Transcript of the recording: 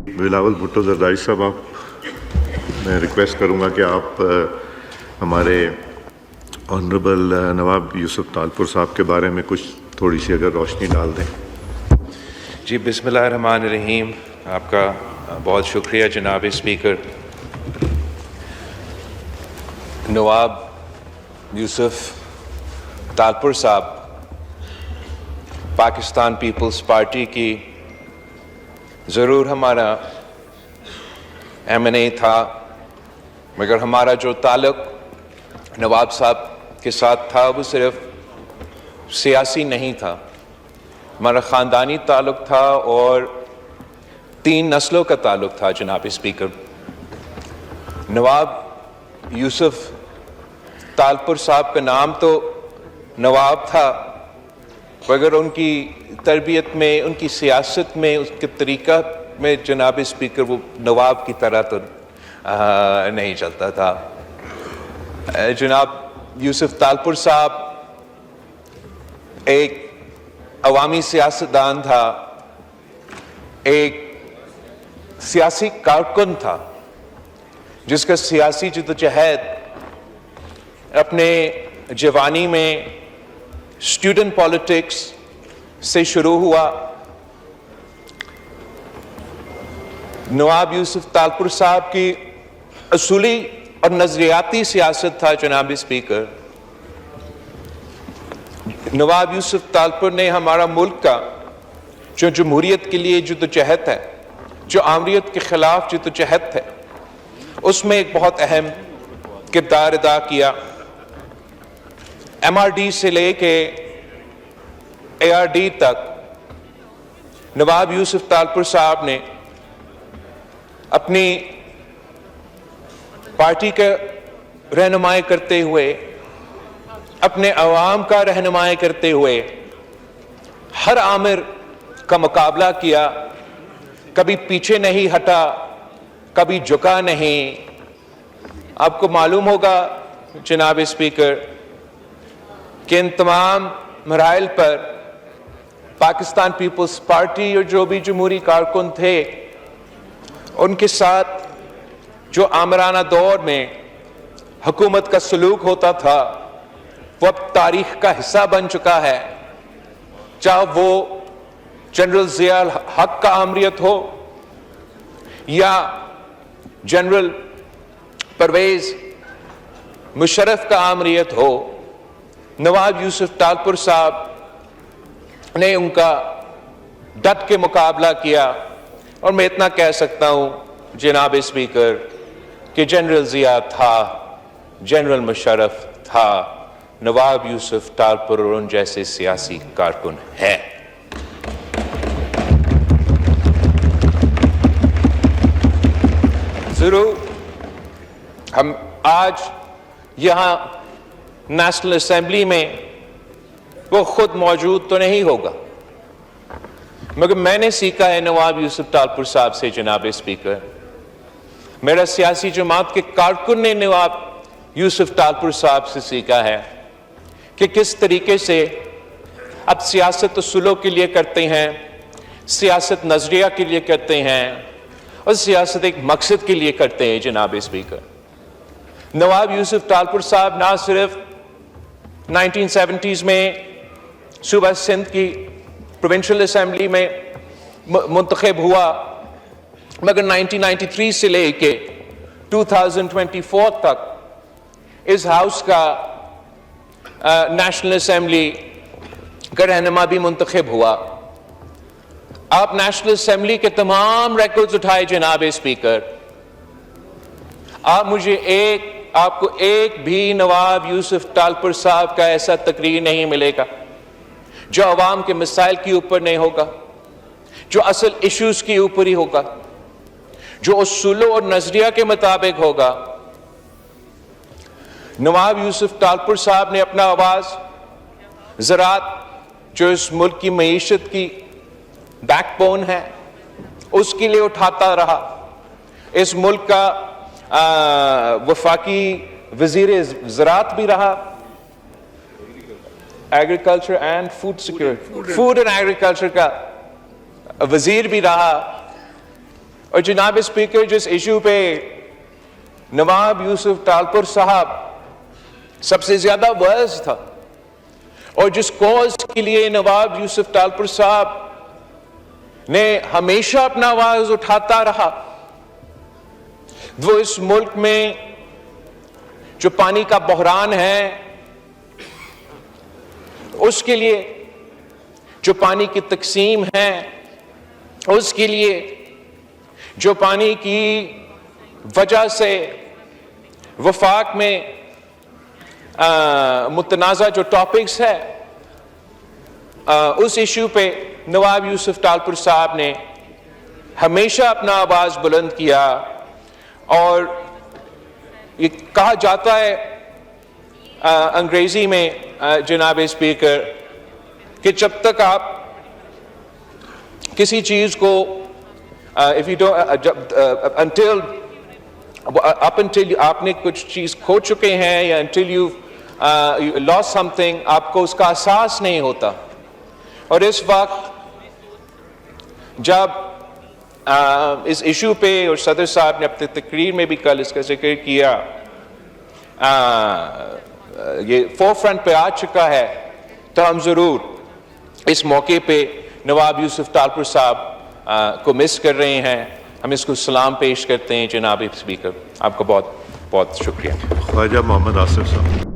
بلاول بھٹو زرداری صاحب، میں ریکویسٹ کروں گا کہ آپ ہمارے آنریبل نواب یوسف تالپور صاحب کے بارے میں کچھ تھوڑی سی اگر روشنی ڈال دیں۔ جی، بسم اللہ الرحمن الرحیم۔ آپ کا بہت شکریہ جناب اسپیکر۔ نواب یوسف تالپور صاحب پاکستان پیپلز پارٹی کی ضرور ہمارا M&A تھا، مگر ہمارا جو تعلق نواب صاحب کے ساتھ تھا وہ صرف سیاسی نہیں تھا، ہمارا خاندانی تعلق تھا اور 3 نسلوں کا تعلق تھا جناب اسپیکر۔ نواب یوسف تالپور صاحب کا نام تو نواب تھا، مگر ان کی تربیت میں، ان کی سیاست میں، اس کے طریقہ میں جناب اسپیکر وہ نواب کی طرح تو نہیں چلتا تھا۔ جناب یوسف تالپور صاحب ایک عوامی سیاستدان تھا، ایک سیاسی کارکن تھا جس کا سیاسی جدوجہد اپنے جوانی میں اسٹوڈنٹ پالیٹکس سے شروع ہوا۔ نواب یوسف تالپور صاحب کی اصولی اور نظریاتی سیاست تھا جناب اسپیکر۔ نواب یوسف تالپور نے ہمارا ملک کا جو جمہوریت کے لیے جدوجہد ہے، جو آمریت کے خلاف جدوجہد ہے، اس میں ایک بہت اہم کردار ادا کیا۔ MRD سے لے کے ARD تک نواب یوسف تالپور صاحب نے اپنی پارٹی کا رہنمائی کرتے ہوئے، اپنے عوام کا رہنمائی کرتے ہوئے ہر آمر کا مقابلہ کیا، کبھی پیچھے نہیں ہٹا، کبھی جھکا نہیں۔ آپ کو معلوم ہوگا جناب اسپیکر کہ ان تمام مراحل پر پاکستان پیپلز پارٹی اور جو بھی جمہوری کارکن تھے، ان کے ساتھ جو آمرانہ دور میں حکومت کا سلوک ہوتا تھا وہ اب تاریخ کا حصہ بن چکا ہے، چاہے وہ جنرل ضیاء الحق کا آمریت ہو یا جنرل پرویز مشرف کا آمریت ہو۔ نواب یوسف تالپور صاحب نے ان کا ڈٹ کے مقابلہ کیا، اور میں اتنا کہہ سکتا ہوں جناب اسپیکر کہ جنرل ضیاء تھا، جنرل مشرف تھا، نواب یوسف تالپور اور ان جیسے سیاسی کارکن ہیں۔ ضرور ہم آج یہاں نیشنل اسمبلی میں وہ خود موجود تو نہیں ہوگا، مگر میں نے سیکھا ہے نواب یوسف تالپور صاحب سے جناب اسپیکر، میرا سیاسی جماعت کے کارکن نے نواب یوسف تالپور صاحب سے سیکھا ہے کہ کس طریقے سے اب سیاست اصولوں کے لیے کرتے ہیں، سیاست نظریہ کے لیے کرتے ہیں، اور سیاست ایک مقصد کے لیے کرتے ہیں جناب اسپیکر۔ نواب یوسف تالپور صاحب نہ صرف 1970s میں صوبہ سندھ کی پروونشل اسمبلی میں منتخب ہوا، مگر 1993 سے لے کے 2024 تک اس ہاؤس کا نیشنل اسمبلی کا رہنما بھی منتخب ہوا۔ آپ نیشنل اسمبلی کے تمام ریکارڈز اٹھائے جناب اسپیکر، آپ کو ایک بھی نواب یوسف تالپور صاحب کا ایسا تقریر نہیں ملے گا جو عوام کے مسائل کے اوپر نہیں ہوگا، جو اصل ایشوز کے اوپر ہی ہوگا، جو اصولوں اور نظریہ کے مطابق ہوگا۔ نواب یوسف تالپور صاحب نے اپنا آواز زراعت، جو اس ملک کی معیشت کی بیک بون ہے، اس کے لیے اٹھاتا رہا۔ اس ملک کا وفاقی وزیر زراعت بھی رہا، agriculture and food security, food and agriculture کا وزیر بھی رہا، اور جناب اسپیکر جس ایشو پہ نواب یوسف تالپور صاحب سب سے زیادہ وائز تھا اور جس کوز کے لیے نواب یوسف تالپور صاحب نے ہمیشہ اپنا آواز اٹھاتا رہا، وہ اس ملک میں جو پانی کا بحران ہے اس کے لیے، جو پانی کی تقسیم ہے اس کے لیے، جو پانی کی وجہ سے وفاق میں متنازع جو ٹاپکس ہے اس ایشو پہ نواب یوسف تالپور صاحب نے ہمیشہ اپنا آواز بلند کیا. اور یہ کہا جاتا ہے انگریزی میں جناب اسپیکر کہ جب تک آپ کسی چیز کو until آپ نے کچھ چیز کھو چکے ہیں یا until you lost something آپ کو اس کا احساس نہیں ہوتا. اور اس وقت جب اس ایشو پہ اور صدر صاحب نے اپنی تقریر میں بھی کل اس کا ذکر کیا، یہ فور فرنٹ پہ آ چکا ہے، تو ہم ضرور اس موقع پہ نواب یوسف تالپور صاحب کو مس کر رہے ہیں. ہم اس کو سلام پیش کرتے ہیں. جناب اسپیکر آپ کا بہت بہت شکریہ. خواجہ محمد آصف صاحب.